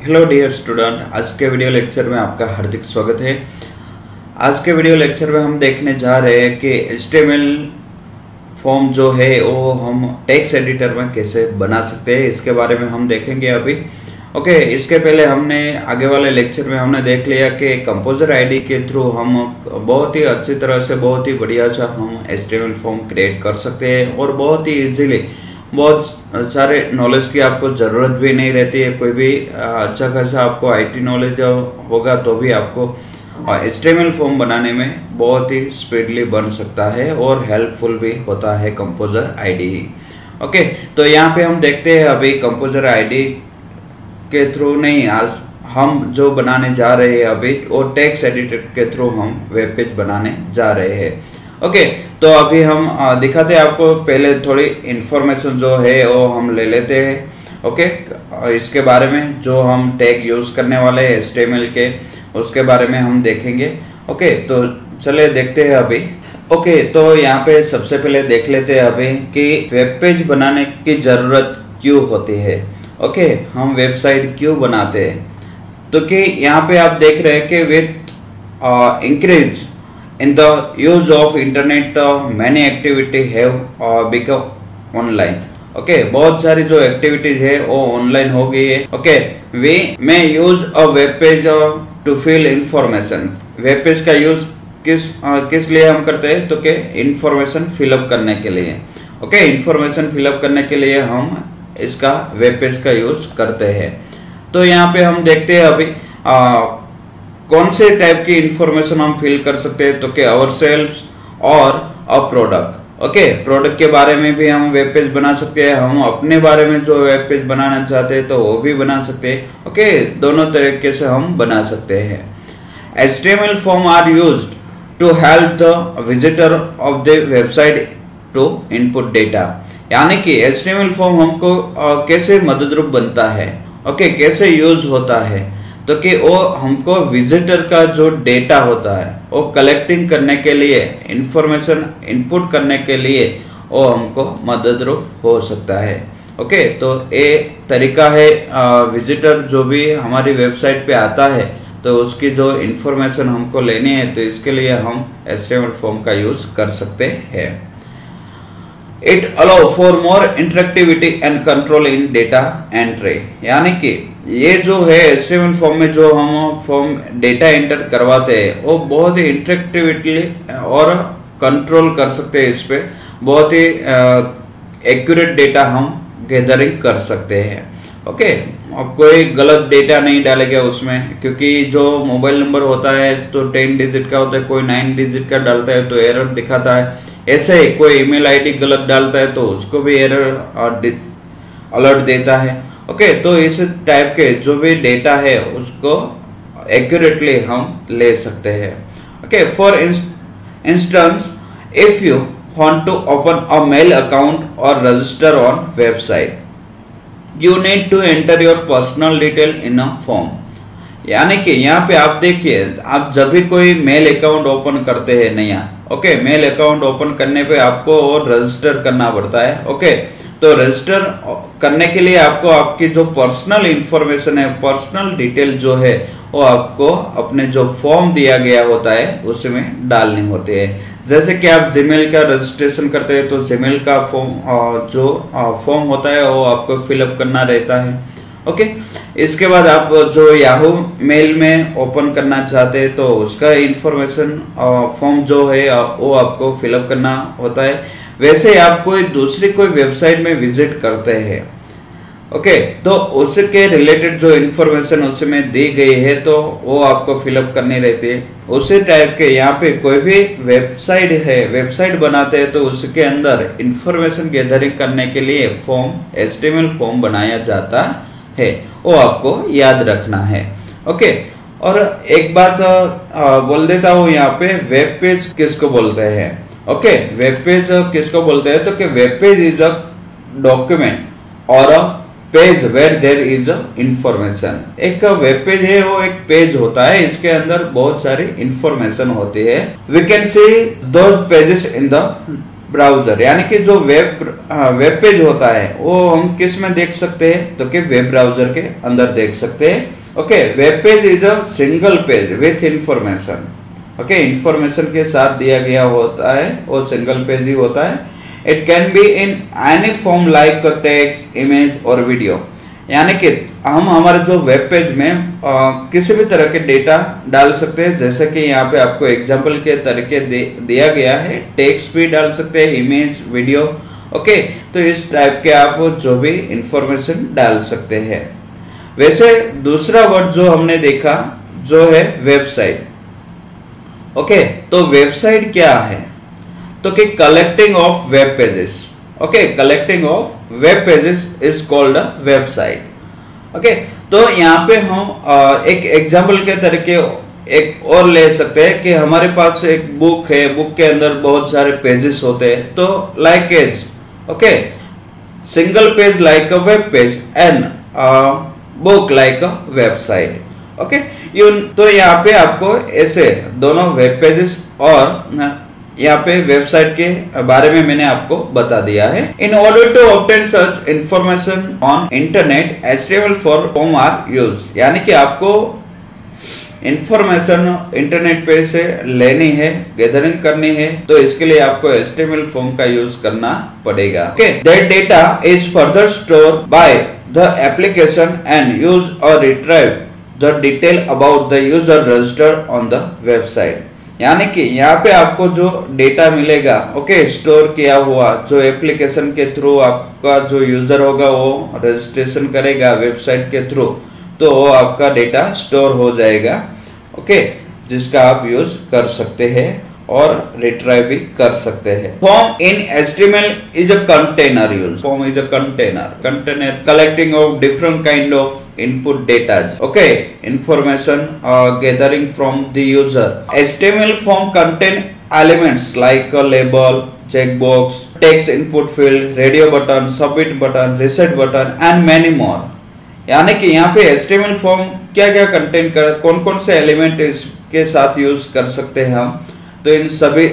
Hello dear student, आज के video lecture में आपका हार्दिक स्वागत है। आज के वीडियो लेक्चर में हम देखने जा रहे हैं कि HTML फॉर्म जो है वो हम टेक्स्ट एडिटर में कैसे बना सकते हैं, इसके बारे में हम देखेंगे अभी। ओके, इसके पहले हमने आगे वाले लेक्चर में हमने देख लिया कि कंपोजर आईडी के थ्रू हम बहुत ही अच्छी तरह से बहुत ही बढ़िया सा हम HTML फॉर्म क्रिएट कर सकते हैं और बहुत ही इजीली, बहुत सारे नॉलेज की आपको ज़रूरत भी नहीं रहती है। कोई भी अच्छा खासा आपको IT नॉलेज होगा तो भी आपको HTML फॉर्म बनाने में बहुत ही स्पीडली बन सकता है और हेल्पफुल भी होता है कंपोजर आईडी। ओके, तो यहाँ पे हम देखते हैं अभी कंपोजर आईडी के थ्रू नहीं, आज हम जो बनाने जा रहे हैं अभी वो टेक्स्ट एडिटर के थ्रू हम वेब पेज बनाने जा रहे हैं। ओके, तो अभी हम दिखाते हैं आपको। पहले थोड़ी इंफॉर्मेशन जो है वो हम ले लेते हैं। ओके, इसके बारे में जो हम टैग यूज करने वाले हैं HTML के, उसके बारे में हम देखेंगे। ओके, तो चले देखते हैं अभी। ओके, तो यहाँ पे सबसे पहले देख लेते हैं अभी कि वेब पेज बनाने की जरूरत क्यों होती है। ओके, हम वेबसाइट क्यों बनाते हैं, तो कि यहाँ पे आप देख रहे हैं कि with increase in the use of internet many activity have become online। Okay, बहुत सारी जो एक्टिविटीज है वो ऑनलाइन हो गई है। Okay, we may use a web page to fill information. Web page का यूज किस लिए हम करते हैं, तो कि इंफॉर्मेशन फिलअप करने के लिए। ओके, इंफॉर्मेशन फिलअप करने के लिए हम इसका वेब पेज का यूज करते हैं। तो यहाँ पे हम देखते हैं अभी कौन से टाइप की इंफॉर्मेशन हम फिल कर सकते हैं, तो कि आवर सेल्स और अ प्रोडक्ट। ओके, प्रोडक्ट के बारे में भी हम वेब पेज बना सकते हैं, हम अपने बारे में जो वेब पेज बनाना चाहते हैं तो वो भी बना सकते हैं। ओके, दोनों तरीके से हम बना सकते हैं। HTML form are used to help the visitor of the website to input data. यानी कि HTML फॉर्म हमको कैसे मददरूप बनता है, ओके, कैसे यूज होता है, तो कि वो हमको विजिटर का जो डेटा होता है वो कलेक्टिंग करने के लिए, इंफॉर्मेशन इनपुट करने के लिए वो हमको मददरूप हो सकता है। ओके, तो ये तरीका है विजिटर जो भी हमारी वेबसाइट पे आता है तो उसकी जो इंफॉर्मेशन हमको लेनी है, तो इसके लिए हम HTML फॉर्म का यूज कर सकते हैं। It allow for more interactivity and control in data entry. यानी कि ये जो है HTML फॉर्म में जो हम फॉर्म डेटा एंटर करवाते हैं वो बहुत ही इंटरेक्टिविटी और कंट्रोल कर सकते हैं। इस पे बहुत ही एक्यूरेट डेटा हम गैदरिंग कर सकते हैं। ओके, अब कोई गलत डेटा नहीं डालेगा उसमें, क्योंकि जो मोबाइल नंबर होता है तो 10 डिजिट का होता है, कोई 9 डिजिट का डालता है तो एरर दिखाता है। ऐसे ही कोई ईमेल आईडी गलत डालता है तो उसको भी एरर अलर्ट देता है। ओके, तो इस टाइप के जो भी डेटा है उसको एक्यूरेटली हम ले सकते हैं। Okay, for instance if you want to open a mail account or register on website, you need to enter your personal detail in a form. यानी कि यहाँ पे आप देखिए, आप जब भी कोई मेल अकाउंट ओपन करते हैं नया, ओके, मेल अकाउंट ओपन करने पे आपको रजिस्टर करना पड़ता है। ओके, तो रजिस्टर करने के लिए आपको आपकी जो पर्सनल इंफॉर्मेशन है, पर्सनल डिटेल जो है वो आपको अपने जो फॉर्म दिया गया होता है उसमें डालनी होती है। जैसे कि आप जीमेल का रजिस्ट्रेशन करते हैं तो जीमेल का फॉर्म जो फॉर्म होता है वो आपको फिलअप करना रहता है। ओके, इसके बाद आप जो याहू मेल में ओपन करना चाहते हैं तो उसका इंफॉर्मेशन फॉर्म जो है वो आपको फिलअप करना होता है। वैसे आप कोई दूसरी कोई वेबसाइट में विजिट करते हैं, ओके, तो उसके रिलेटेड जो इंफॉर्मेशन उसमें दी गई है तो वो आपको फिलअप करनी रहती है। उसी टाइप के यहाँ पे कोई भी वेबसाइट है, वेबसाइट बनाते हैं तो उसके अंदर इंफॉर्मेशन गैदरिंग करने के लिए फॉर्म, HTML फॉर्म बनाया जाता है, वो आपको याद रखना है। ओके, और एक बात बोल देता हूँ यहाँ पे, वेब पेज किसको बोलते हैं। ओके, वेब पेज किसको बोलते हैं, तो कि web page is a document or a page where there is information. एक वेब पेज है वो एक पेज होता है, इसके अंदर बहुत सारी इंफॉर्मेशन होती है। We can see those pages in the browser, यानी कि जो वेब पेज होता है वो हम किस में देख सकते हैं, तो कि वेब ब्राउजर के अंदर देख सकते हैं। Okay, web page is a single page with information. Okay, information के साथ दिया गया होता है, वो सिंगल पेज ही होता है। It can be in any form like text, image और वीडियो। यानी कि हम हमारे जो वेब पेज में किसी भी तरह के डेटा डाल सकते हैं, जैसे कि यहाँ पे आपको एग्जाम्पल के तरीके दिया गया है। टेक्स्ट भी डाल सकते हैं, इमेज, वीडियो। ओके, तो इस टाइप के आप जो भी इंफॉर्मेशन डाल सकते हैं। वैसे दूसरा वर्ड जो हमने देखा जो है वेबसाइट। ओके, तो वेबसाइट क्या है? तो कि collecting of web pages. Okay, collecting of web pages is called a website. Okay, तो यहाँ पे हम एक एग्जाम्पल के तरीके एक और ले सकते हैं कि हमारे पास एक बुक है, बुक के अंदर बहुत सारे पेजेस होते हैं। तो like as, okay, single page like a web page and book like a website. Okay, तो यहाँ पे आपको ऐसे दोनों वेब पेजेस और यहाँ पे वेबसाइट के बारे में मैंने आपको बता दिया है। In order to obtain such information on internet, HTML form are use. यानी कि आपको इंफॉर्मेशन इंटरनेट पे से लेनी है, गैदरिंग करनी है, तो इसके लिए आपको HTML फॉर्म का यूज करना पड़ेगा। Okay, that data is further store by the application and use or retrieve the detail about the user register on the website. यानी कि यहाँ पे आपको जो डेटा मिलेगा, ओके, स्टोर किया हुआ, जो एप्लीकेशन के थ्रू आपका जो यूजर होगा वो रजिस्ट्रेशन करेगा वेबसाइट के थ्रू, तो वो आपका डेटा स्टोर हो जाएगा। ओके, जिसका आप यूज कर सकते हैं और रिट्राइव भी कर सकते हैं। Form in HTML is a container use. Form is a container collecting of different kind of input data. Okay, information gathering from the user. HTML form contain elements like a label, checkbox, text input field, radio button, submit button, reset button and many more. यानी कि यहाँ पे HTML form क्या क्या contain कर, कौन कौन से एलिमेंट इसके साथ यूज कर सकते हैं हम, तो इन सभी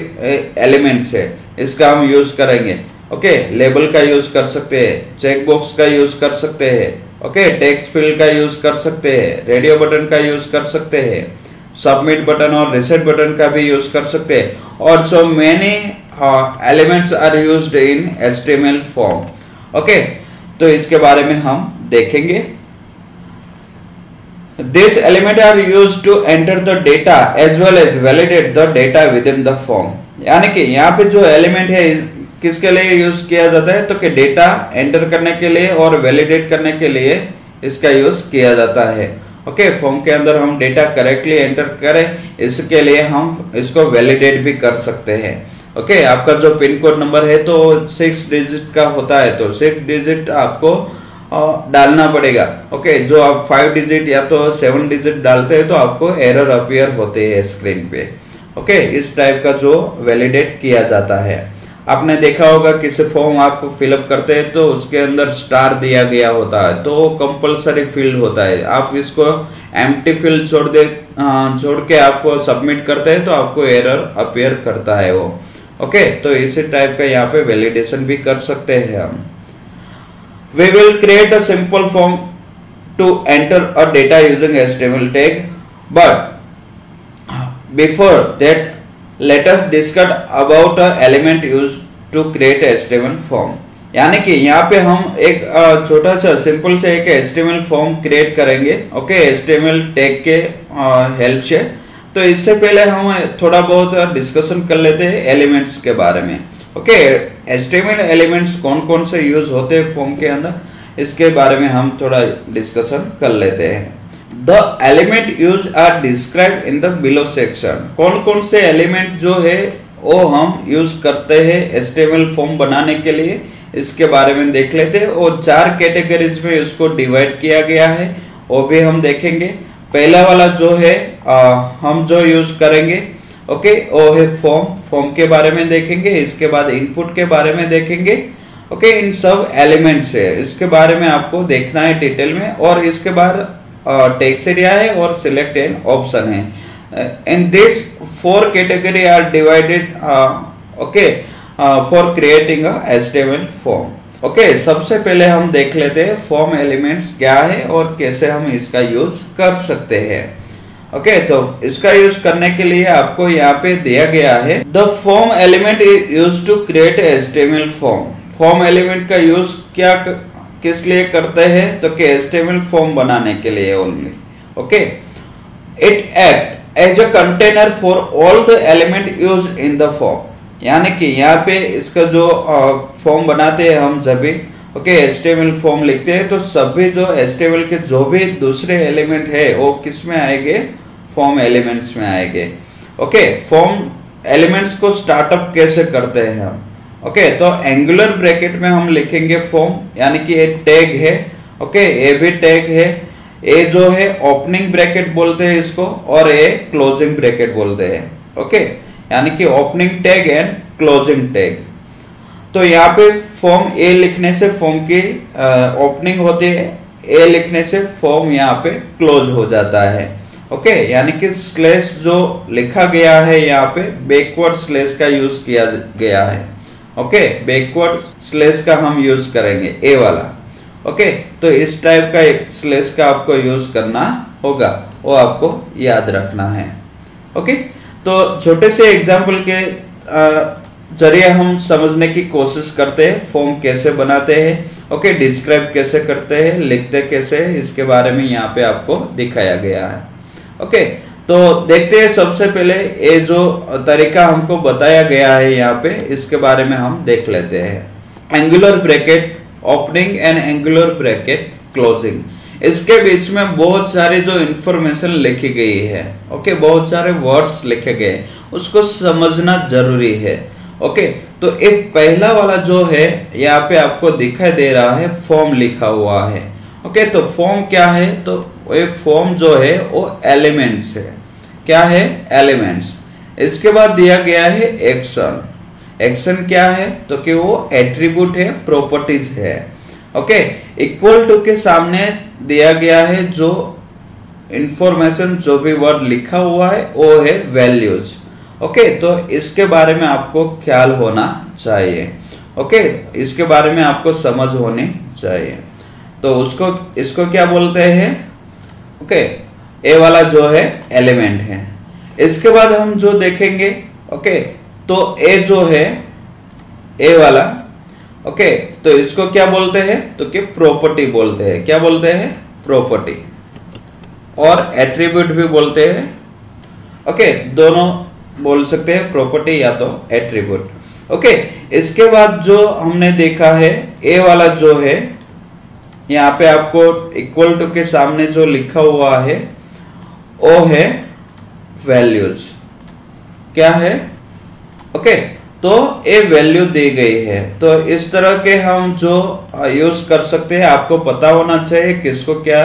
एलिमेंट से इसका हम यूज करेंगे। ओके, लेबल का यूज कर सकते हैं, चेकबॉक्स का यूज कर सकते हैं, ओके, टेक्स्ट फील्ड का यूज कर सकते हैं, रेडियो बटन का यूज कर सकते हैं, सबमिट बटन और रिसेट बटन का भी यूज कर सकते हैं, और so many elements are used in HTML form. Okay, तो इसके बारे में हम देखेंगे। This element are used to enter the data as well as validate the data within the form। यानी कि यहाँ पे जो एलिमेंट है किसके लिए यूज किया जाता है, तो कि डेटा एंटर करने के लिए और वैलिडेट करने के लिए इसका यूज किया जाता है। ओके, फॉर्म के अंदर हम डेटा करेक्टली एंटर करें, इसके लिए हम इसको वैलिडेट भी कर सकते हैं। ओके, आपका जो पिन कोड नंबर है तो 6 डिजिट का होता है, तो 6 डिजिट आपको डालना पड़ेगा। ओके, जो आप 5 डिजिट या तो 7 डिजिट डालते हैं तो आपको एरर अपीयर होते हैं स्क्रीन पे। ओके, इस टाइप का जो वैलिडेट किया जाता है। आपने देखा होगा किसी फॉर्म आप फिलअप करते हैं तो उसके अंदर स्टार दिया गया होता है, तो वो कंपलसरी फील्ड होता है। आप इसको एम्प्टी फील्ड छोड़ के आप सबमिट करते हैं तो आपको एरर अपीयर करता है वो। ओके, तो इसी टाइप का यहाँ पे वैलिडेशन भी कर सकते हैं हम। We will create a simple form to enter a data using HTML tag, but before that let us discuss about a element used to create a HTML form। यानी कि यहाँ पे हम एक छोटा सा सिंपल से एक HTML फॉर्म क्रिएट करेंगे। ओके, HTML टैग के हेल्प से। तो इससे पहले हम थोड़ा बहुत डिस्कशन कर लेते हैं एलिमेंट्स के बारे में। ओके, HTML एलिमेंट्स कौन कौन से यूज होते हैं फॉर्म के अंदर, इसके बारे में हम थोड़ा डिस्कशन कर लेते हैं। The element use are describe in the below section. कौन कौन से एलिमेंट जो है वो हम यूज करते हैं HTML फॉर्म बनाने के लिए, इसके बारे में देख लेते हैं। और 4 कैटेगरीज में इसको डिवाइड किया गया है, वो भी हम देखेंगे। पहला वाला जो है हम जो यूज करेंगे, ओके, वो है फॉर्म के बारे में देखेंगे। इसके बाद इनपुट के बारे में देखेंगे। ओके, इन सब एलिमेंट्स है, इसके बारे में आपको देखना है डिटेल में। और इसके बाद टेक्स्ट एरिया है और सिलेक्ट एन ऑप्शन है। In this 4 category are divided okay for creating a HTML form. Okay, सबसे पहले हम देख लेते हैं फॉर्म एलिमेंट्स क्या है और कैसे हम इसका यूज कर सकते हैं। ओके, तो इसका यूज करने के लिए आपको यहाँ पे दिया गया है the form element is used to create HTML form. Form element का यूज किस लिए करते हैं, तो कि HTML फॉर्म बनाने के लिए only. Okay, it act as a container for all the element used in the form. यानी कि यहाँ पे इसका जो फॉर्म बनाते हैं हम जब भी HTML फॉर्म लिखते हैं तो सभी जो HTML के जो भी दूसरे एलिमेंट है वो किस में आएंगे, फॉर्म एलिमेंट्स में आएंगे। ओके, फॉर्म एलिमेंट्स को स्टार्टअप कैसे करते हैं हम। ओके, तो एंगुलर ब्रैकेट में हम लिखेंगे फॉर्म, यानी कि एक टैग है। ओके, ये भी टैग है। ये जो है ओपनिंग ब्रैकेट बोलते हैं इसको, और ये क्लोजिंग ब्रैकेट बोलते हैं। ओके, यानी कि opening tag and closing tag. तो यहाँ पे फॉर्म ए लिखने से फॉर्म की ओपनिंग होती है, ए लिखने से फॉर्म यहाँ पे क्लोज हो जाता है। ओके, यानी कि स्लैश जो लिखा गया है यहाँ पे बैकवर्ड स्लैश का यूज किया गया है। ओके, बैकवर्ड स्लैश का हम यूज करेंगे ए वाला। ओके, तो इस टाइप का एक स्लैश का आपको यूज करना होगा, वो आपको याद रखना है। ओके, तो छोटे से एग्जाम्पल के जरिए हम समझने की कोशिश करते हैं फॉर्म कैसे बनाते हैं। ओके, डिस्क्राइब कैसे करते हैं, लिखते कैसे हैं, इसके बारे में यहाँ पे आपको दिखाया गया है। ओके, तो देखते हैं सबसे पहले ये जो तरीका हमको बताया गया है यहाँ पे, इसके बारे में हम देख लेते हैं। Angular bracket opening and angular bracket closing, इसके बीच में बहुत सारी जो इंफॉर्मेशन लिखी गई है। ओके, बहुत सारे वर्ड्स लिखे गए, उसको समझना जरूरी है। ओके, तो एक पहला वाला जो है यहाँ पे आपको दिखाई दे रहा है फॉर्म लिखा हुआ है। ओके, तो फॉर्म क्या है, तो एक फॉर्म जो है वो एलिमेंट्स है। क्या है, एलिमेंट्स। इसके बाद दिया गया है एक्शन। एक्शन क्या है, तो कि वो एट्रीब्यूट है, प्रॉपर्टीज है। ओके, इक्वल टू के सामने दिया गया है जो इंफॉर्मेशन, जो भी वर्ड लिखा हुआ है वो है वैल्यूज। ओके, तो इसके बारे में आपको ख्याल होना चाहिए। ओके, इसके बारे में आपको समझ होनी चाहिए। तो इसको क्या बोलते हैं, ओके, ए वाला जो है एलिमेंट है। इसके बाद हम जो देखेंगे, ओके, तो ए जो है ए वाला, ओके, तो इसको क्या बोलते हैं, तो कि प्रॉपर्टी बोलते हैं। क्या बोलते हैं, प्रॉपर्टी, और एट्रीब्यूट भी बोलते हैं। ओके, दोनों बोल सकते हैं, प्रॉपर्टी या तो एट्रीब्यूट। ओके, इसके बाद जो हमने देखा है ए वाला जो है, यहाँ पे आपको इक्वल टू के सामने जो लिखा हुआ है वो है वैल्यूज। क्या है, ओके, तो ये वैल्यू दी गई है। तो इस तरह के हम जो यूज कर सकते हैं, आपको पता होना चाहिए किसको क्या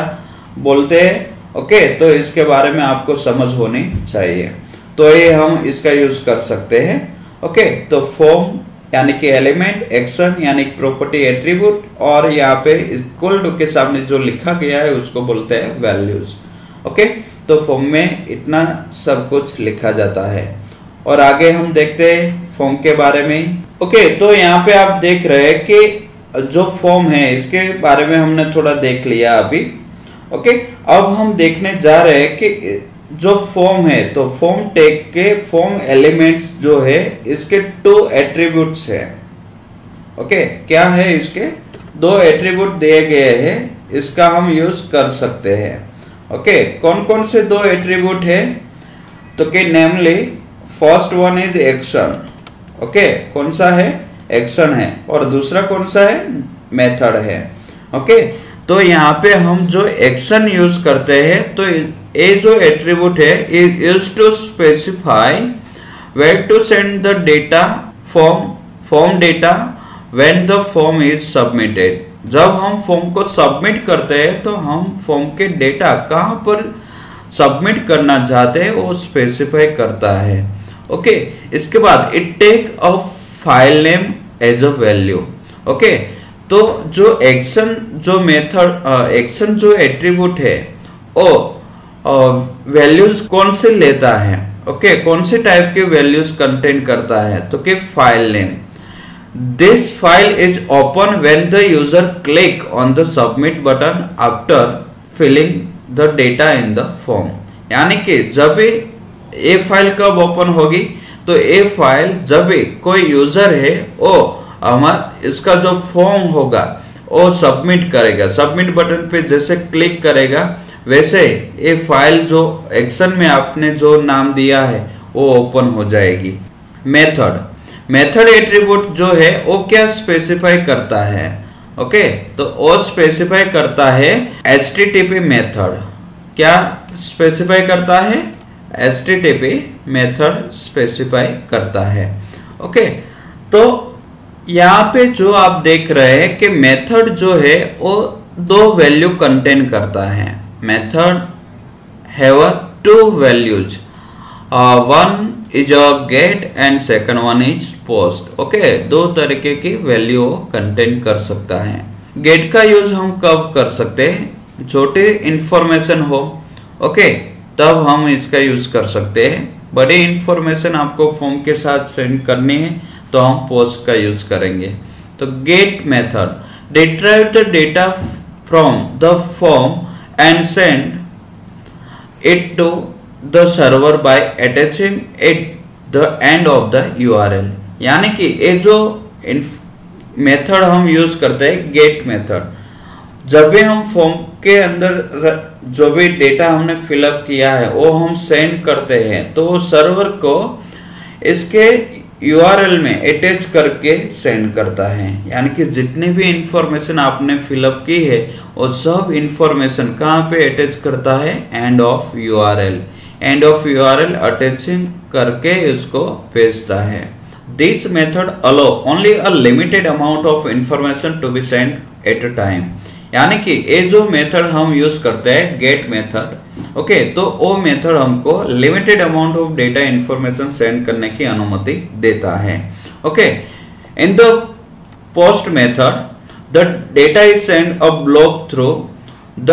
बोलते हैं। ओके, तो इसके बारे में आपको समझ होनी चाहिए, तो ये हम इसका यूज कर सकते हैं। ओके, तो फॉर्म यानी कि एलिमेंट, एक्शन यानी प्रॉपर्टी, एट्रीब्यूट, और यहाँ पे इक्वल टू के सामने जो लिखा गया है उसको बोलते हैं वैल्यूज। ओके, तो फॉर्म में इतना सब कुछ लिखा जाता है। और आगे हम देखते हैं फॉर्म के बारे में। ओके, तो यहाँ पे आप देख रहे हैं कि जो फॉर्म है इसके बारे में हमने थोड़ा देख लिया अभी। ओके, अब हम देखने जा रहे हैं कि जो फॉर्म है, तो फॉर्म टैग के फॉर्म एलिमेंट्स जो है इसके 2 एट्रीब्यूट्स है। ओके, क्या है, इसके 2 एट्रीब्यूट दिए गए हैं, इसका हम यूज कर सकते हैं। ओके, कौन कौन से 2 एट्रीब्यूट है, तो कि namely first one is action. Okay, कौन सा है, एक्शन है, और दूसरा कौन सा है, मेथड है। ओके, तो यहाँ पे हम जो एक्शन यूज करते हैं, तो ये जो एट्रीब्यूट है is used to specify where to send the data form data when the form is submitted. जब हम फॉर्म को सबमिट करते हैं तो हम फॉर्म के डेटा कहां पर सबमिट करना चाहते हैं वो स्पेसिफाई करता है। ओके, इसके बाद it take a file name as a value. Okay, तो जो एक्शन जो मेथड एक्शन जो एट्रीब्यूट है वो वैल्यूज कौन से लेता है। ओके, कौन से टाइप के वैल्यूज कंटेन करता है, तो कि file name. This file is open when the user click on the submit button after filling the data in the form. यानी कि जब भी ये फाइल कब ओपन होगी, तो ये फाइल जब भी कोई यूजर है वो इसका जो फॉर्म होगा वो सबमिट करेगा, सबमिट बटन पे जैसे क्लिक करेगा वैसे ये फाइल जो एक्शन में आपने जो नाम दिया है वो ओपन हो जाएगी। मेथड एट्रीब्यूट जो है वो क्या स्पेसिफाई करता है? ओके, तो वो स्पेसिफाई करता है HTTP मेथड। क्या स्पेसिफाई करता है? HTTP मेथड स्पेसिफाई करता है। ओके, तो यहाँ पे जो आप देख रहे हैं कि मेथड जो है वो दो वैल्यू कंटेन करता है। Method have two values, one is a get and second one is post. Okay, दो तरीके की वैल्यू कंटेन कर सकता है। गेट का यूज हम कब कर सकते हैं? छोटे इंफॉर्मेशन हो, ओके, तब हम इसका यूज कर सकते हैं। बड़ी इंफॉर्मेशन आपको फॉर्म के साथ सेंड करनी है तो हम पोस्ट का यूज करेंगे। तो get method retrieve the data from the form and send it to the server by attaching it the end of the URL। यानी कि ये जो मेथड हम यूज करते हैं गेट मेथड, जब भी हम फॉर्म के अंदर जो भी डेटा हमने फिलअप किया है वो हम सेंड करते हैं तो वो सर्वर को इसके URL में अटैच करके सेंड करता है। यानी कि जितनी भी इंफॉर्मेशन आपने फिलअप की है वो सब इंफॉर्मेशन कहाँ पे अटैच करता है? एंड ऑफ URL अटैचिंग करके इसको भेजता है। This method allow only a limited amount of information to be send at a time. यानी कि ये जो मेथड हम यूज करते हैं गेट मेथड, ओके, तो वो मेथड हमको limited amount of data information send करने की अनुमति देता है। Okay, in the post method the data is send a block through the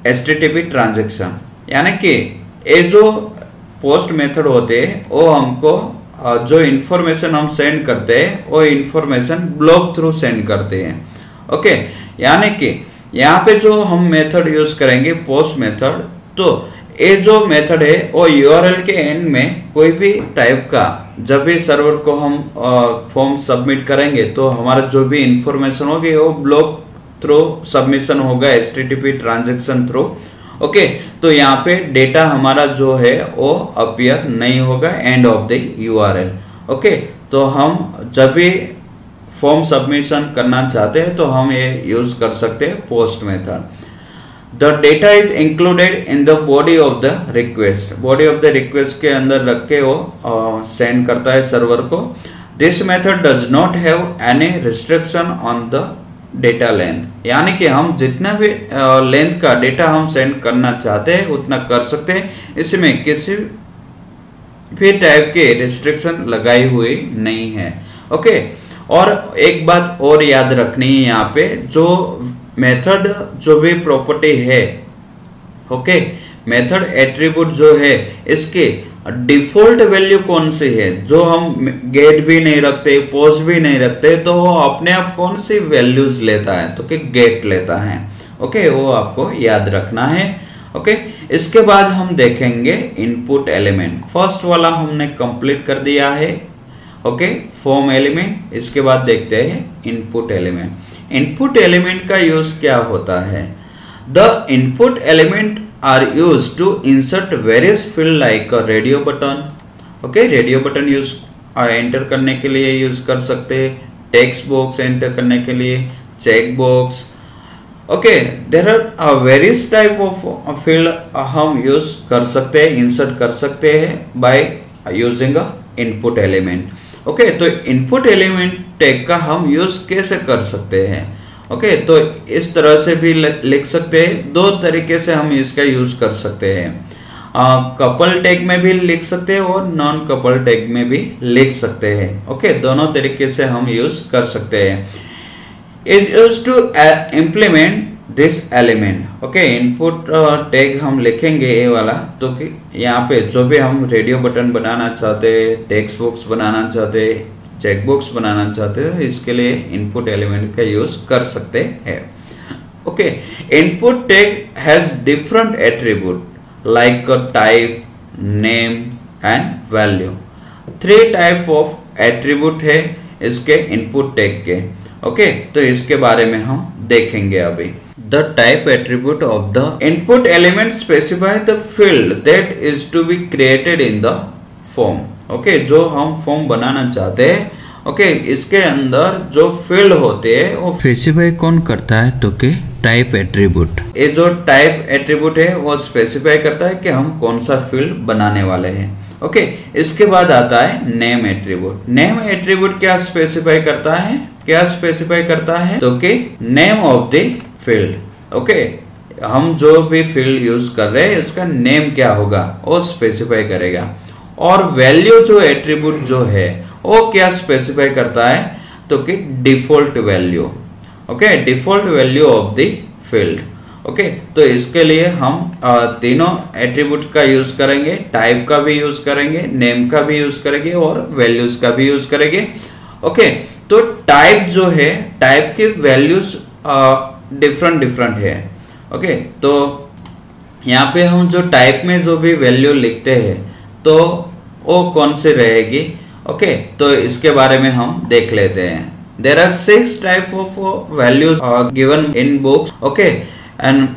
HTTP transaction. यानी कि ये जो पोस्ट मेथड होते हैं वो हमको जो इंफॉर्मेशन हम सेंड करते हैं वो इंफॉर्मेशन ब्लॉक थ्रू सेंड करते हैं। ओके, यानी कि यहाँ पे जो हम मेथड यूज करेंगे पोस्ट मेथड, तो ये जो मेथड है वो URL के एंड में कोई भी टाइप का जब भी सर्वर को हम फॉर्म सबमिट करेंगे तो हमारा जो भी इंफॉर्मेशन होगी वो ब्लॉक थ्रू सबमिशन होगा HTTP ट्रांजैक्शन थ्रू। ओके, तो यहाँ पे डेटा हमारा जो है वो अपीयर नहीं होगा and of the URL। Okay, तो हम जब भी फॉर्म सबमिशन करना चाहते हैं तो हम ये यूज कर सकते हैं post method. The data is included in the body of the request. Body of the request के अंदर रख के वो सेंड करता है सर्वर को। This method does not have any restriction on the data length. यानी कि हम जितना भी लेंथ का डेटा हम सेंड करना चाहते हैं उतना कर सकते हैं, इसमें किसी भी टाइप के रिस्ट्रिक्शन लगाई हुई नहीं है। ओके, और एक बात और याद रखनी है यहाँ पे, जो मेथड जो भी प्रॉपर्टी है, ओके, मेथड एट्रीब्यूट जो है इसके डिफॉल्ट वैल्यू कौन सी है? जो हम गेट भी नहीं रखते, पोस्ट भी नहीं रखते, तो वो अपने आप कौन सी वैल्यूज लेता है? तो कि गेट लेता है। ओके, वो आपको याद रखना है। ओके, इसके बाद हम देखेंगे इनपुट एलिमेंट। फर्स्ट वाला हमने कंप्लीट कर दिया है, ओके, फॉर्म एलिमेंट। इसके बाद देखते हैं इनपुट एलिमेंट। इनपुट एलिमेंट का यूज क्या होता है? The input element are use to insert various field like radio button. Okay, radio button use enter करने के लिए यूज कर सकते हैं, टेक्स्ट बॉक्स एंटर करने के लिए, check box. Okay, there are various type of field हम यूज कर सकते हैं, इंसर्ट कर सकते हैं by using a input element. Okay, तो इनपुट एलिमेंट टैग का हम यूज कैसे कर सकते हैं? ओके, तो इस तरह से भी लिख सकते हैं। दो तरीके से हम इसका यूज कर सकते हैं। कपल टैग में भी लिख सकते हैं और नॉन कपल टैग में भी लिख सकते हैं। ओके, दोनों तरीके से हम यूज कर सकते हैं। Is use to implement this element. Okay, input tag हम लिखेंगे ये वाला, तो कि यहाँ पे जो भी हम रेडियो बटन बनाना चाहते हैं, टेक्स्ट बॉक्स बनाना चाहते हैं, चेकबॉक्स बनाना चाहते हो, इसके लिए इनपुट एलिमेंट का यूज कर सकते हैं। Okay, input tag has different attribute like type, name and value. 3 type of attribute है इसके इनपुट टैग के। ओके, तो इसके बारे में हम देखेंगे अभी। The type attribute of the input element specify the field that is to be created in the form। Okay, जो हम फॉर्म बनाना चाहते हैं, ओके, इसके अंदर जो फील्ड होते हैं वो स्पेसिफाई कौन करता है, तो के टाइप एट्रीब्यूट। ये जो टाइप एट्रीब्यूट है वो स्पेसिफाई करता है कि हम कौन सा फील्ड बनाने वाले हैं। ओके, इसके बाद आता है नेम एट्रीब्यूट। नेम एट्रीब्यूट क्या स्पेसिफाई करता है, तो कि name of the field. Okay, हम जो भी फील्ड यूज कर रहे हैं उसका नेम क्या होगा वो स्पेसिफाई करेगा। और वैल्यू जो एट्रीब्यूट जो है वो क्या स्पेसिफाई करता है, तो कि default value. Okay, default value of the field. Okay, तो इसके लिए हम तीनों एट्रीब्यूट का यूज करेंगे, टाइप का भी यूज करेंगे, नेम का भी यूज करेंगे और वैल्यूज का भी यूज करेंगे। ओके, तो टाइप जो है, टाइप की वैल्यूज डिफरेंट है। ओके, तो यहाँ पे हम जो टाइप में जो भी वैल्यू लिखते हैं तो वो कौन सी रहेगी। ओके, तो इसके बारे में हम देख लेते हैं। There are 6 type of values given in books, okay, and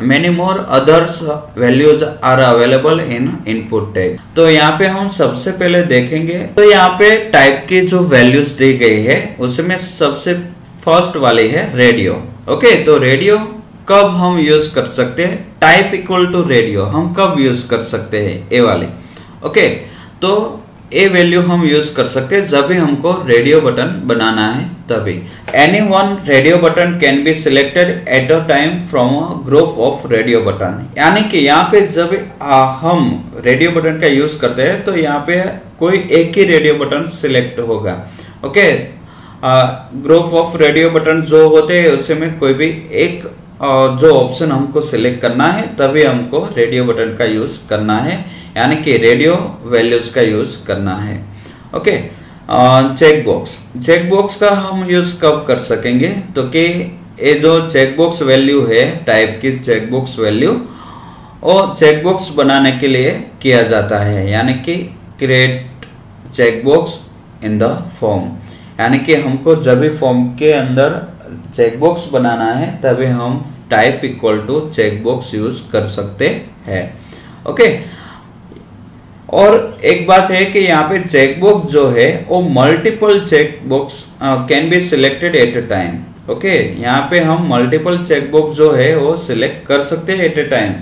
many more others values are available in input tag। तो यहाँ पे हम सबसे पहले देखेंगे, तो यहाँ पे टाइप की जो वैल्यूज दी गई है उसमें सबसे फर्स्ट वाली है रेडियो। ओके, तो रेडियो कब हम यूज कर सकते हैं, टाइप इक्वल टू रेडियो हम कब यूज कर सकते हैं, ए वाले। ओके, तो ए वैल्यू हम यूज कर सकते हैं जब भी हमको रेडियो बटन बनाना है तभी। Any one radio button can be selected eight a time from a group of radio button. यानी कि यहाँ पे जब हम रेडियो बटन का यूज करते हैं तो यहाँ पे कोई एक ही रेडियो बटन सिलेक्ट होगा। Okay, group of radio button जो होते हैं उसमें कोई भी एक जो ऑप्शन हमको सिलेक्ट करना है तभी हमको रेडियो बटन का यूज करना है, यानी कि रेडियो वैल्यूज का यूज करना है। ओके, चेकबॉक्स का हम यूज कब कर सकेंगे, तो कि ये जो चेकबॉक्स वैल्यू है, टाइप की चेकबॉक्स वैल्यू, और चेकबॉक्स बनाने के लिए किया जाता है, यानी कि create checkbox in the form. यानी कि हमको जब भी फॉर्म के अंदर चेकबॉक्स बनाना है तभी हम type equal to checkbox use कर सकते हैं। ओके, और एक बात है कि यहाँ पे चेकबॉक्स जो है वो multiple checkbox can be selected eight a time. Okay, यहाँ पे हम मल्टीपल चेकबॉक्स जो है वो सिलेक्ट कर सकते हैं एट अ टाइम।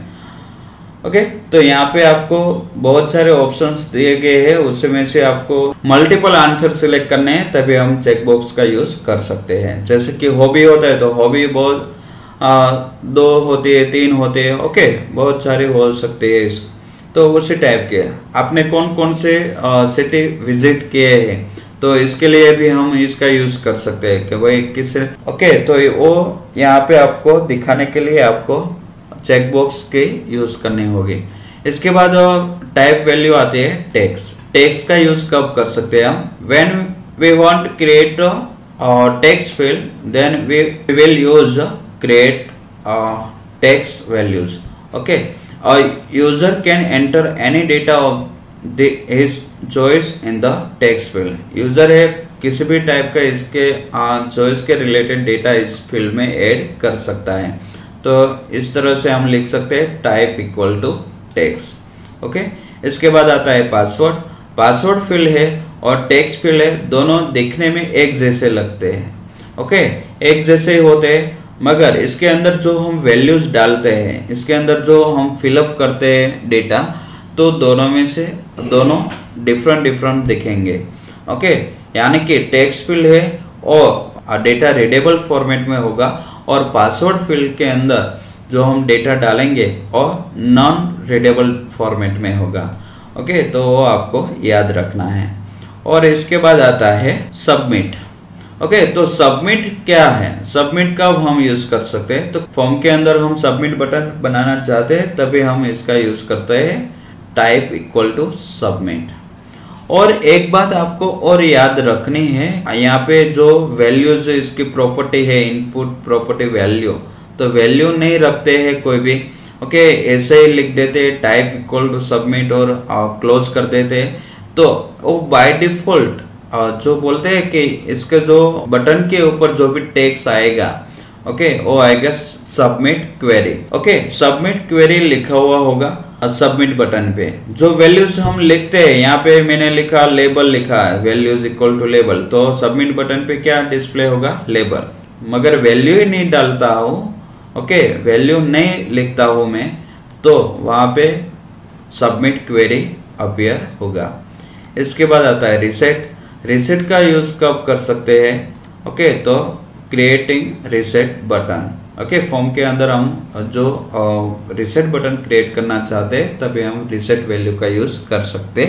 ओके, तो यहाँ पे आपको बहुत सारे ऑप्शंस दिए गए हैं, उसमें से आपको मल्टीपल आंसर सिलेक्ट करने हैं तभी हम चेकबॉक्स का यूज कर सकते हैं। जैसे कि हॉबी होता है तो हॉबी बहुत 2 होती है, 3 होते हैं। ओके, बहुत सारे हो सकते हैं। तो उसी टाइप के आपने कौन कौन से सिटी विजिट किए हैं तो इसके लिए भी हम इसका यूज कर सकते हैं कि भाई किस। ओके, तो वो यहाँ पे आपको दिखाने के लिए आपको चेकबॉक्स के यूज करनी होगी। इसके बाद टाइप वैल्यू आती है टेक्स्ट का यूज कब कर सकते हैं हम, when we want to create text field then we will use create text values. Okay, user can enter any data of his choice in the text field. User है किसी भी टाइप का इसके चॉइस के रिलेटेड डेटा इस field में add कर सकता है। तो इस तरह से हम लिख सकते हैं type equal to text. Okay, इसके बाद आता है पासवर्ड फील्ड है और टेक्स्ट फील्ड है, दोनों दिखने में एक जैसे लगते हैं। ओके, एक जैसे होते हैं मगर इसके अंदर जो हम वैल्यूज डालते हैं, इसके अंदर जो हम फिलअप करते हैं डेटा, तो दोनों में से दोनों डिफरेंट दिखेंगे। ओके, यानी कि टेक्स्ट फील्ड है और डेटा रीडेबल फॉर्मेट में होगा और पासवर्ड फील्ड के अंदर जो हम डेटा डालेंगे और नॉन रीडेबल फॉर्मेट में होगा। ओके, तो वो आपको याद रखना है। और इसके बाद आता है सबमिट। ओके, तो सबमिट क्या है, सबमिट कब हम यूज कर सकते हैं, तो फॉर्म के अंदर हम सबमिट बटन बनाना चाहते हैं तभी हम इसका यूज करते हैं टाइप इक्वल टू सबमिट। और एक बात आपको और याद रखनी है, यहाँ पे जो वैल्यूज इसकी प्रॉपर्टी है, इनपुट प्रॉपर्टी वैल्यू, तो वैल्यू नहीं रखते हैं कोई भी। ओके, ऐसे ही लिख देते टाइप इक्वल टू सबमिट और क्लोज कर देते, तो वो बाय डिफॉल्ट जो बोलते हैं कि इसके जो बटन के ऊपर जो भी टेक्स्ट आएगा, ओके, वो आएगा submit query. Okay, submit query लिखा हुआ होगा सबमिट बटन पे। जो वैल्यूज हम लिखते हैं, यहाँ पे मैंने लिखा लेबल लिखा है, वैल्यूज इक्वल टू लेबल, तो सबमिट बटन पे क्या डिस्प्ले होगा, लेबल। मगर वैल्यू ही नहीं डालता हूँ, ओके, वैल्यू नहीं लिखता हूँ मैं, तो वहां पे सबमिट क्वेरी अपीयर होगा। इसके बाद आता है रिसेट। रिसेट का यूज कब कर सकते हैं, ओके, तो creating reset button. Okay, form के अंदर हम जो रिसेट बटन क्रिएट करना चाहते हैं तभी हम रिसेट वैल्यू का यूज कर सकते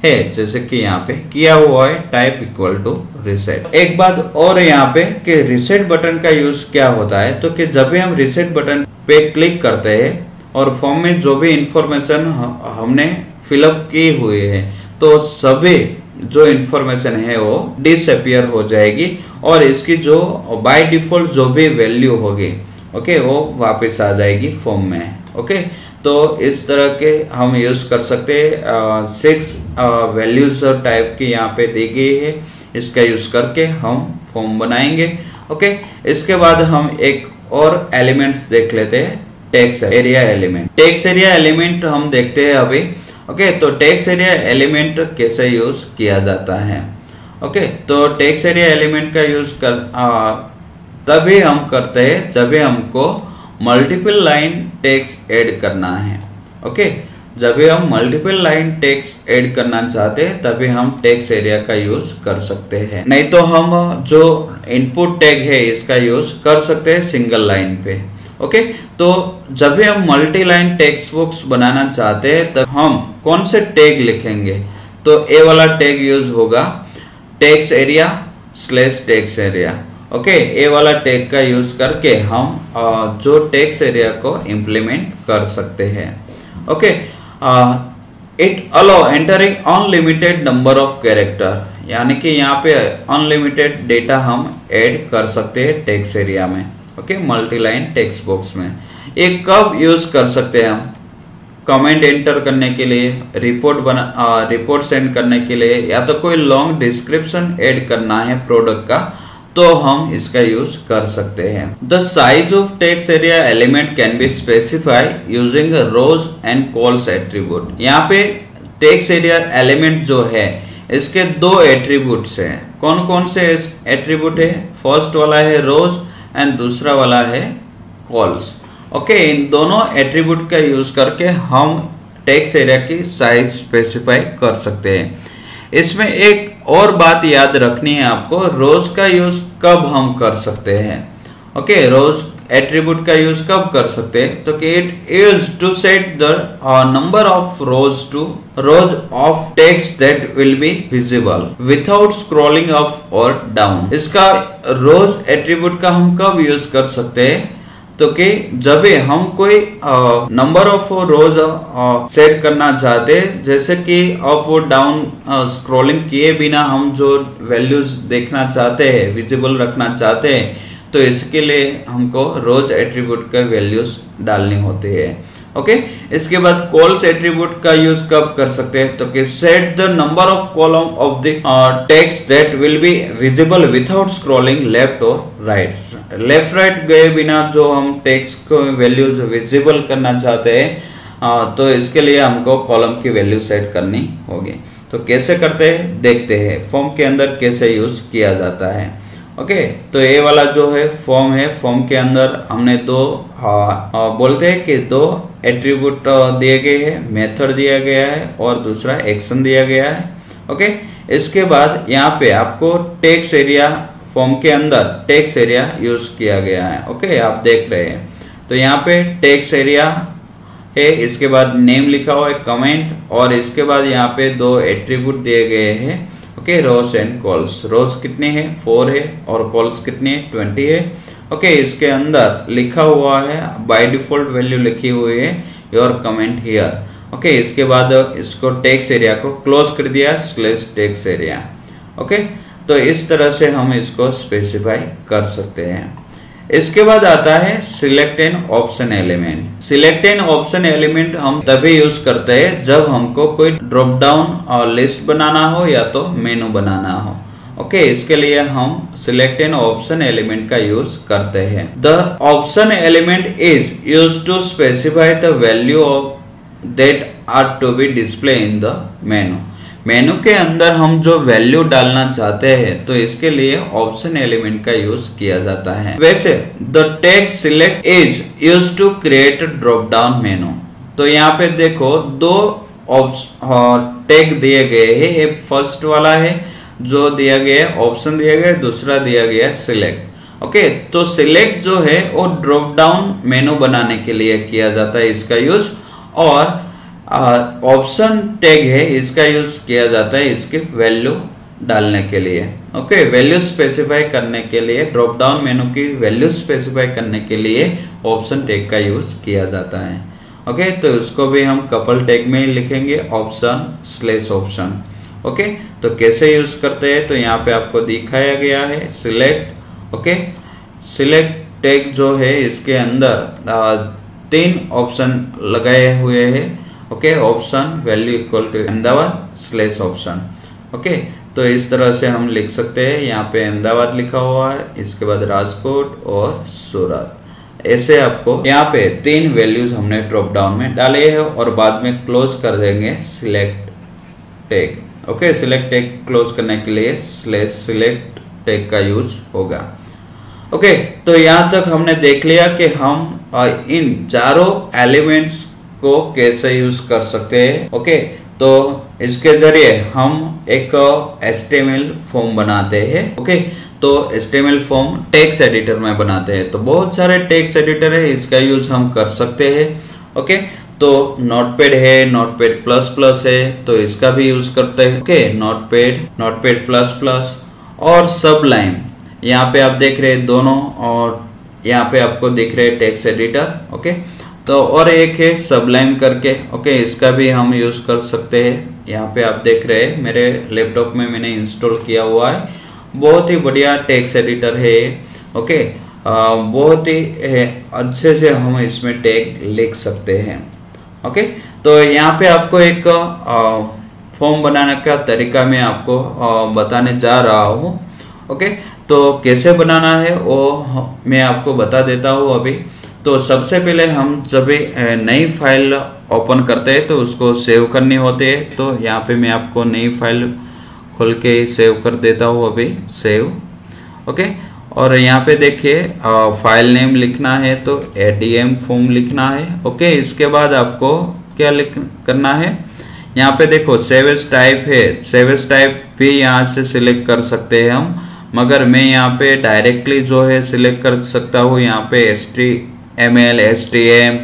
हैं, जैसे कि यहाँ पे किया हुआ है टाइप इक्वल टू रिसेट। एक बात और यहाँ पे कि रिसेट बटन का यूज क्या होता है, तो कि जब भी हम रिसेट बटन पे क्लिक करते हैं और फॉर्म में जो भी इंफॉर्मेशन हमने फिलअप की हुई है, तो सभी जो इंफॉर्मेशन है वो डिसअपियर हो जाएगी और इसकी जो बाय डिफॉल्ट जो भी वैल्यू होगी, ओके, वो वापस आ जाएगी फॉर्म में। ओके, तो इस तरह के हम यूज कर सकते हैं। 6 वैल्यूज और टाइप की यहाँ पे दी गई है, इसका यूज करके हम फॉर्म बनाएंगे। ओके, इसके बाद हम एक और एलिमेंट्स देख लेते हैं, text area element. Text area element हम देखते हैं अभी। ओके, तो टेक्स्ट एरिया एलिमेंट कैसे यूज किया जाता है। ओके, तो टेक्स्ट एरिया एलिमेंट का यूज तभी हम करते हैं जब भी हमको मल्टीपल लाइन टेक्स्ट ऐड करना है। ओके, जब भी हम मल्टीपल लाइन टेक्स्ट ऐड करना चाहते हैं तभी हम टेक्स्ट एरिया का यूज कर सकते हैं, नहीं तो हम जो इनपुट टैग है इसका यूज कर सकते हैं सिंगल लाइन पे। ओके, तो जब भी हम मल्टी लाइन टेक्स्ट बॉक्स बनाना चाहते हैं तब हम कौन से टैग लिखेंगे, तो ए वाला टैग यूज होगा text area / text area. Okay, A वाला टैग का यूज करके हम जो टेक्स्ट एरिया को इम्प्लीमेंट कर सकते हैं। Okay, it allow entering unlimited number of character, यानी कि यहाँ पे अनलिमिटेड डेटा हम ऐड कर सकते हैं टेक्स्ट एरिया में। Okay, multi line text box में। ये कब यूज कर सकते हैं हम, कमेंट एंटर करने के लिए, रिपोर्ट सेंड करने के लिए, या तो कोई लॉन्ग डिस्क्रिप्शन ऐड करना है प्रोडक्ट का, तो हम इसका यूज कर सकते हैं। The size of text area element can be specified using rows and cols attribute. यहाँ पे टेक्स्ट एरिया एलिमेंट जो है इसके 2 एट्रीब्यूट्स हैं। कौन कौन से एट्रीब्यूट है, फर्स्ट वाला है रोज एंड दूसरा वाला है कॉल्स। ओके, इन दोनों एट्रीब्यूट का यूज करके हम टेक्स्ट एरिया की साइज स्पेसिफाई कर सकते हैं। इसमें एक और बात याद रखनी है आपको, रोज का यूज कब हम कर सकते हैं। ओके, रोज एट्रीब्यूट का यूज कब कर सकते हैं, तो कि it is to set the number of rows of text that will be visible without scrolling up और डाउन। इसका रोज एट्रीब्यूट का हम कब यूज कर सकते हैं, तो कि जब भी हम कोई नंबर ऑफ रोज सेट करना चाहते हैं, जैसे कि अप और डाउन स्क्रॉलिंग किए बिना हम जो वैल्यूज देखना चाहते हैं, विजिबल रखना चाहते हैं, तो इसके लिए हमको रोज एट्रीब्यूट का वैल्यूज डालनी होती है। ओके, इसके बाद कॉल्स एट्रीब्यूट का यूज कब कर सकते हैं, तो कि set the number of column of the text that will be visible without scrolling left और राइट। लेफ्ट राइट गए बिना जो हम टेक्स्ट को वैल्यूज विजिबल करना चाहते हैं, तो इसके लिए हमको कॉलम की वैल्यू सेट करनी होगी। तो कैसे करते हैं देखते हैं, फॉर्म के अंदर कैसे यूज किया जाता है। ओके, तो ये वाला जो है फॉर्म के अंदर हमने 2 बोलते हैं कि 2 एट्रीब्यूट दिए गए हैं, मेथड दिया गया है और दूसरा एक्शन दिया गया है। ओके, इसके बाद यहाँ पे आपको टेक्स्ट एरिया, फॉर्म के अंदर टेक्स्ट एरिया यूज किया गया है। ओके, आप देख रहे हैं, तो यहाँ पे टेक्स्ट एरिया है, इसके बाद नेम लिखा हुआ है, कमेंट, और इसके बाद यहाँ पे 2 एट्रीब्यूट दिए गए हैं। Okay, rows and cols. Rows कितने हैं, 4 है, और कॉल्स कितने हैं, 20 है। ओके, इसके अंदर लिखा हुआ है बाय डिफॉल्ट वैल्यू लिखी हुई है योर कमेंट हियर। ओके, इसके बाद इसको टेक्स्ट एरिया को क्लोज कर दिया स्लैश टेक्स्ट एरिया। ओके, तो इस तरह से हम इसको स्पेसिफाई कर सकते हैं। इसके बाद आता है select an option element. Select an option element हम तभी यूज करते हैं जब हमको कोई ड्रॉप डाउन और लिस्ट बनाना हो या तो मेनू बनाना हो। ओके, इसके लिए हम सिलेक्ट एन ऑप्शन एलिमेंट का यूज करते हैं। The option element is used to specify the value of that are to be display in the menu. Menu के अंदर हम जो वैल्यू डालना चाहते हैं तो इसके लिए ऑप्शन एलिमेंट का यूज किया जाता है। वैसे the tag select is used to create drop down menu. तो यहाँ पे देखो दो टैग दिए गए हैं। एक फर्स्ट वाला है जो दिया गया है ऑप्शन दिया गया है, दूसरा दिया गया है सिलेक्ट। ओके, तो सिलेक्ट जो है वो ड्रॉप डाउन मेनू बनाने के लिए किया जाता है इसका यूज, और ऑप्शन टैग है इसका यूज किया जाता है इसके वैल्यू डालने के लिए। ओके, वैल्यू स्पेसिफाई करने के लिए, ड्रॉप डाउन मेनू की वैल्यू स्पेसिफाई करने के लिए ऑप्शन टैग का यूज किया जाता है। ओके, तो उसको भी हम कपल टैग में लिखेंगे ऑप्शन स्लैश ऑप्शन। ओके, तो कैसे यूज करते हैं तो यहाँ पे आपको दिखाया गया है सिलेक्ट। ओके, सिलेक्ट टैग जो है इसके अंदर 3 ऑप्शन लगाए हुए हैं। Okay, option value equal to Ahmedabad slash option. Okay, तो इस तरह से हम लिख सकते हैं। यहाँ पे अहमदाबाद लिखा हुआ है, इसके बाद राजकोट और सूरत। ऐसे आपको यहाँ पे 3 वैल्यूज हमने ड्रॉप डाउन में डाले हैं और बाद में क्लोज कर देंगे select tag. Okay, select tag close करने के लिए स्लैश सिलेक्ट टैग का यूज होगा। ओके, तो यहाँ तक हमने देख लिया कि हम इन चारों एलिमेंट्स को कैसे यूज कर सकते हैं। ओके, तो इसके जरिए हम एक HTML फॉर्म बनाते हैं। ओके, तो HTML फॉर्म टेक्स्ट एडिटर में बनाते हैं। तो बहुत सारे टेक्स्ट एडिटर है, इसका यूज हम कर सकते हैं। ओके, तो नोटपैड है, नोटपैड प्लस प्लस है, तो इसका भी यूज करते हैं। Okay, notepad, notepad plus plus और सबलाइन। यहाँ पे आप देख रहे हैं दोनों, और यहाँ पे आपको दिख रहे हैं टेक्स्ट एडिटर। ओके, तो और एक है सबलाइन करके। ओके, इसका भी हम यूज कर सकते हैं। यहाँ पे आप देख रहे हैं मेरे लैपटॉप में मैंने इंस्टॉल किया हुआ है। बहुत ही बढ़िया टेक्स्ट एडिटर है। ओके, बहुत ही अच्छे से हम इसमें टैग लिख सकते हैं। ओके, तो यहाँ पे आपको एक फॉर्म बनाने का तरीका मैं आपको बताने जा रहा हूँ। ओके, तो कैसे बनाना है वो मैं आपको बता देता हूँ अभी। तो सबसे पहले हम जब नई फाइल ओपन करते हैं तो उसको सेव करनी होती है। तो यहाँ पे मैं आपको नई फाइल खोल के सेव कर देता हूँ अभी, सेव। ओके, और यहाँ पे देखिए फाइल नेम लिखना है तो ADM फॉर्म लिखना है। ओके, इसके बाद आपको क्या करना है, यहाँ पे देखो सेव एज टाइप है। सेव एज टाइप भी यहाँ से सिलेक्ट कर सकते हैं हम, मगर मैं यहाँ पे डायरेक्टली जो है सिलेक्ट कर सकता हूँ। यहाँ पे HTML, STM,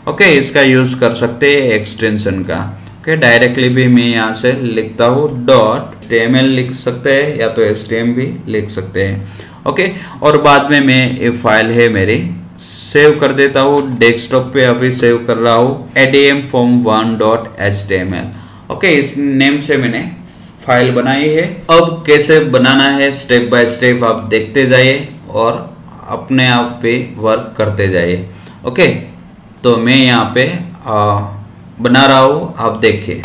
ओके, इसका यूज कर सकते हैं एक्सटेंशन का। ओके, डायरेक्टली भी मैं यहाँ से लिखता हूँ .html लिख सकते हैं या तो HTML भी लिख सकते हैं। ओके, और बाद में मैं ये फाइल है मेरी सेव कर देता हूँ। डेस्कटॉप पे अभी सेव कर रहा हूँ ADM form1.html। ओके, इस नेम से मैंने फाइल बनाई है। अब कैसे बनाना है स्टेप बाय स्टेप आप देखते जाइए और अपने आप पे वर्क करते जाइए। ओके, तो मैं यहाँ पे बना रहा हूँ, आप देखिए।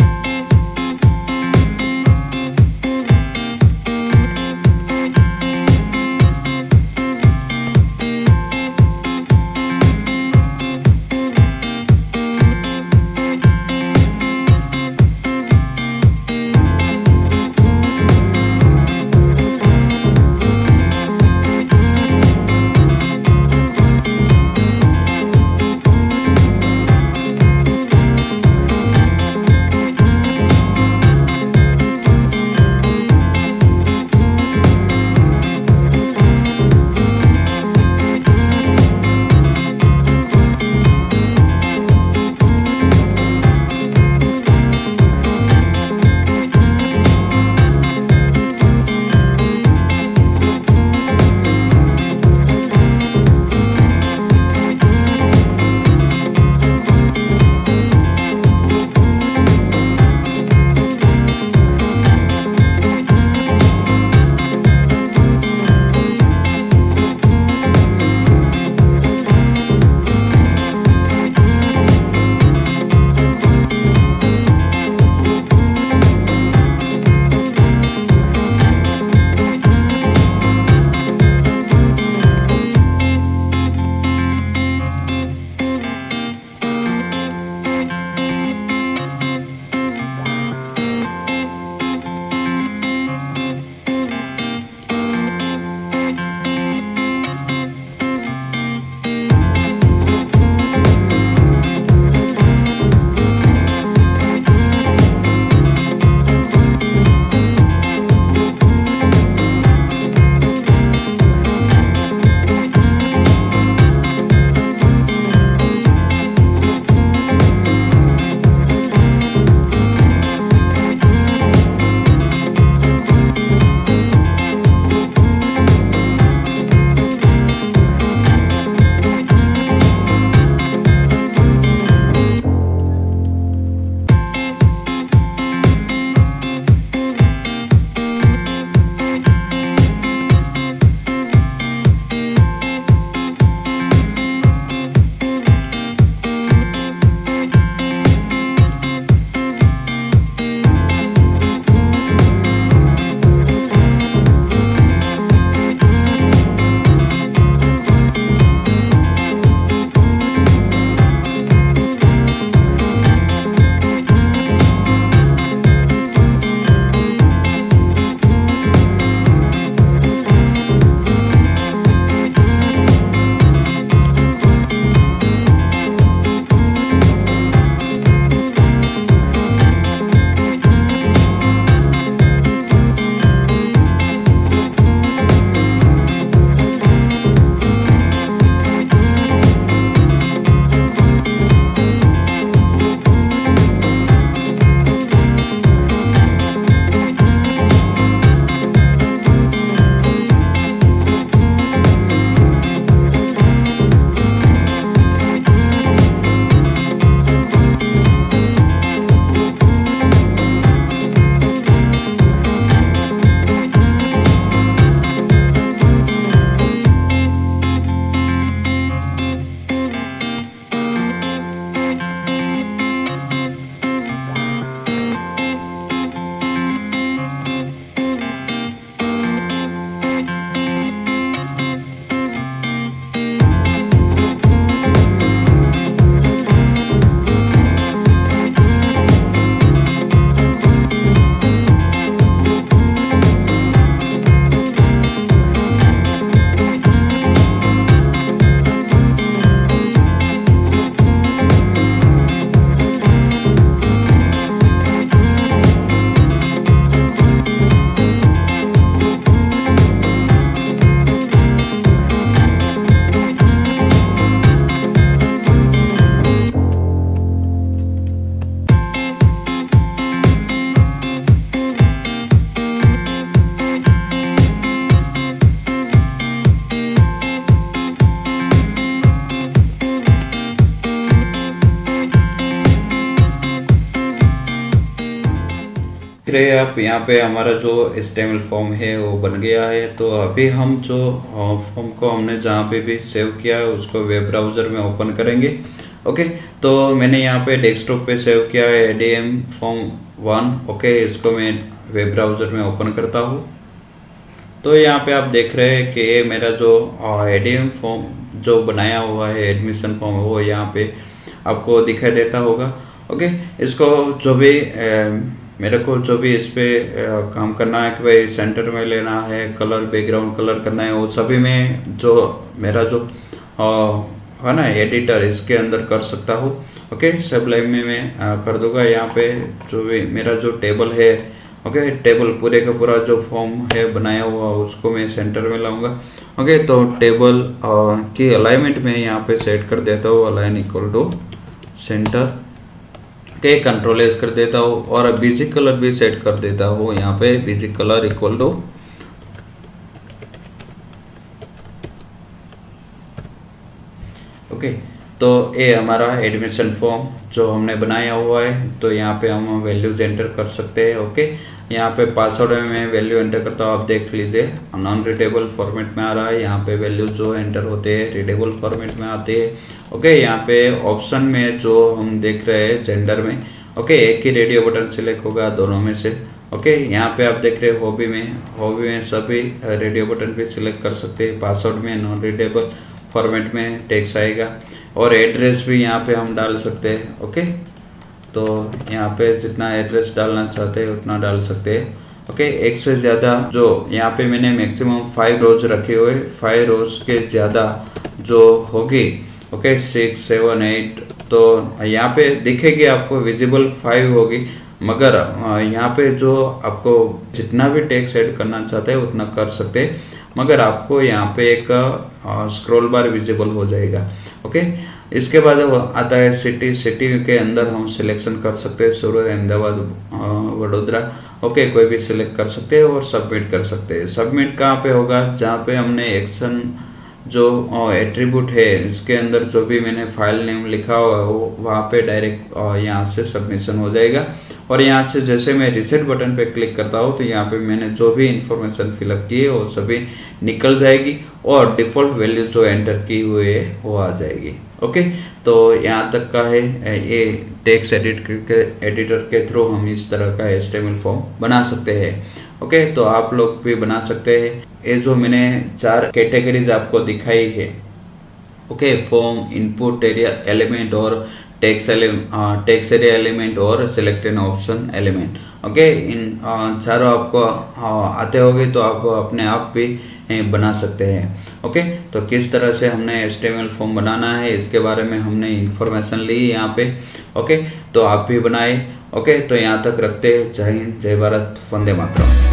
रहे हैं आप यहाँ पे हमारा जो HTML फॉर्म है वो बन गया है। तो अभी हम जो फॉर्म को हमने जहाँ पे भी सेव किया है उसको वेब ब्राउज़र में ओपन करेंगे। ओके, तो मैंने यहाँ पे डेस्कटॉप पे सेव किया है ADM फॉर्म 1। ओके, इसको मैं वेब ब्राउज़र में ओपन करता हूँ। तो यहाँ पे आप देख रहे हैं कि मेरा जो ADM फॉर्म जो बनाया हुआ है एडमिशन फॉर्म वो यहाँ पे आपको दिखाई देता होगा। ओके, इसको जो भी मेरे को जो भी इस पे काम करना है कि भाई सेंटर में लेना है, कलर बैकग्राउंड कलर करना है, वो सभी में जो मेरा जो है ना एडिटर इसके अंदर कर सकता हूँ। ओके, सबलाइम में मैं कर दूंगा। यहाँ पे जो भी मेरा जो टेबल है, ओके, टेबल पूरे का पूरा जो फॉर्म है बनाया हुआ उसको मैं सेंटर में लाऊंगा। ओके, तो टेबल की अलाइनमेंट में यहाँ पे सेट कर देता हूँ, अलाइन इक्वल टू सेंटर के कंट्रोल एस कर देता हूँ और बेसिक कलर भी सेट कर देता हूँ। यहाँ पे basic colour equal to okay, तो ये हमारा एडमिशन फॉर्म जो हमने बनाया हुआ है। तो यहाँ पे हम वैल्यूज एंटर कर सकते हैं। ओके, यहाँ पे पासवर्ड में मैं वैल्यू एंटर करता हूँ, आप देख लीजिए नॉन रीडेबल फॉर्मेट में आ रहा है। यहाँ पे वैल्यूज जो एंटर होते हैं रीडेबल फॉर्मेट में आते हैं। ओके, यहाँ पे ऑप्शन में जो हम देख रहे हैं जेंडर में, ओके, एक ही रेडियो बटन सिलेक्ट होगा दोनों में से। ओके, यहाँ पे आप देख रहे हैं हॉबी में सभी रेडियो बटन भी सिलेक्ट कर सकते हैं। पासवर्ड में नॉन रीडेबल फॉर्मेट में टेक्स्ट आएगा और एड्रेस भी यहाँ पे हम डाल सकते हैं। ओके, तो यहाँ पे जितना एड्रेस डालना चाहते हैं उतना डाल सकते हैं। ओके, एक से ज़्यादा जो यहाँ पे मैंने मैक्सिमम 5 रोज रखे हुए, 5 रोज के ज़्यादा जो होगी, ओके, 6, 7, 8, तो यहाँ पे दिखेगी आपको विजिबल 5 होगी। मगर यहाँ पे जो आपको जितना भी टेक्स्ट ऐड करना चाहते हैं उतना कर सकते हैं, मगर आपको यहाँ पे एक स्क्रॉल बार विजिबल हो जाएगा। ओके, इसके बाद आता है सिटी के अंदर हम सिलेक्शन कर सकते हैं, सूरत, अहमदाबाद, वडोदरा। ओके, कोई भी सिलेक्ट कर सकते हैं और सबमिट कर सकते हैं। सबमिट कहाँ पे होगा, जहाँ पे हमने एक्शन जो एट्रीब्यूट है इसके अंदर जो भी मैंने फाइल नेम लिखा हुआ है वो वहाँ पे डायरेक्ट यहाँ से सबमिशन हो जाएगा। और यहाँ से जैसे मैं रिसेट बटन पे क्लिक करता हूँ तो यहाँ पे मैंने जो भी इंफॉर्मेशन फिलअप की है वो सभी निकल जाएगी और डिफॉल्ट वैल्यू जो एंटर की हुई है वो आ जाएगी। ओके, तो यहाँ तक का है ये टेक्स्ट एडिटर के थ्रू हम इस तरह का HTML फॉर्म बना सकते हैं। ओके, तो आप लोग भी बना सकते हैं। ये जो मैंने 4 कैटेगरीज आपको दिखाई है, okay, form, input area element और टेक्स्ट एरिया एलिमेंट और select an option element. Okay, इन चारों आपको आते होंगे तो आप अपने आप भी बना सकते हैं। ओके, तो किस तरह से हमने HTML फॉर्म बनाना है इसके बारे में हमने इंफॉर्मेशन ली यहाँ पे। ओके, तो आप भी बनाए। ओके, तो यहाँ तक रखते हैं। जय हिंद, जय भारत, वंदे मातरम।